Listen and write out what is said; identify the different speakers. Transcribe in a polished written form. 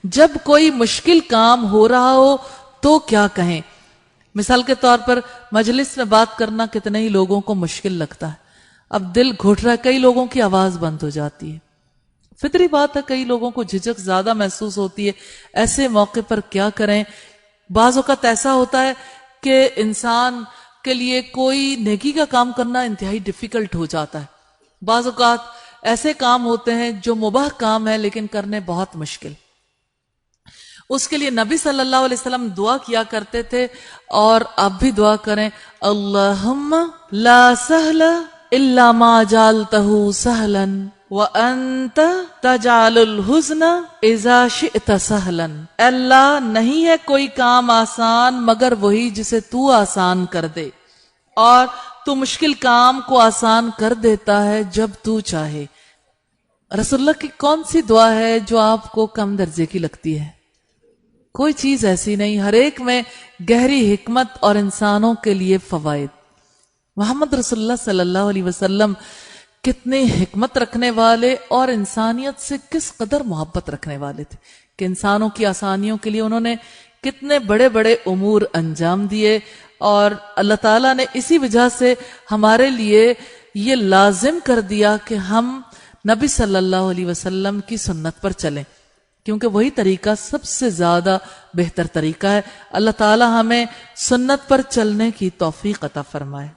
Speaker 1: جب کوئی مشکل کام ہو رہا ہو تو کیا کہیں؟ مثال کے طور پر مجلس میں بات کرنا کتنے ہی لوگوں کو مشکل لگتا ہے. اب دل گھٹ رہا ہے، کئی لوگوں کی آواز بند ہو جاتی ہے. فطری بات ہے، کئی لوگوں کو جھجک زیادہ محسوس ہوتی ہے. ایسے موقع پر کیا کریں؟ بعض اوقات ایسا ہوتا ہے کہ انسان کے لیے کوئی نیکی کا کام کرنا انتہائی ڈیفیکلٹ ہو جاتا ہے. بعض اوقات ایسے کام ہوتے ہیں جو مباح کام ہے لیکن کرنے بہت مشکل. اس کے لیے نبی صلی اللہ علیہ وسلم دعا کیا کرتے تھے، اور آپ بھی دعا کریں، اللہم لا سہل الا ما جعلتہ سہلا وانت تجعل الحزن اذا شئت سہلا. اللہ، نہیں ہے کوئی کام آسان مگر وہی جسے تو آسان کر دے، اور تو مشکل کام کو آسان کر دیتا ہے جب تو چاہے. رسول اللہ کی کون سی دعا ہے جو آپ کو کم درجے کی لگتی ہے؟ کوئی چیز ایسی نہیں، ہر ایک میں گہری حکمت اور انسانوں کے لیے فوائد. محمد رسول اللہ صلی اللہ علیہ وسلم کتنے حکمت رکھنے والے اور انسانیت سے کس قدر محبت رکھنے والے تھے کہ انسانوں کی آسانیوں کے لیے انہوں نے کتنے بڑے بڑے امور انجام دیے. اور اللہ تعالیٰ نے اسی وجہ سے ہمارے لیے یہ لازم کر دیا کہ ہم نبی صلی اللہ علیہ وسلم کی سنت پر چلیں، کیونکہ وہی طریقہ سب سے زیادہ بہتر طریقہ ہے. اللہ تعالیٰ ہمیں سنت پر چلنے کی توفیق عطا فرمائے.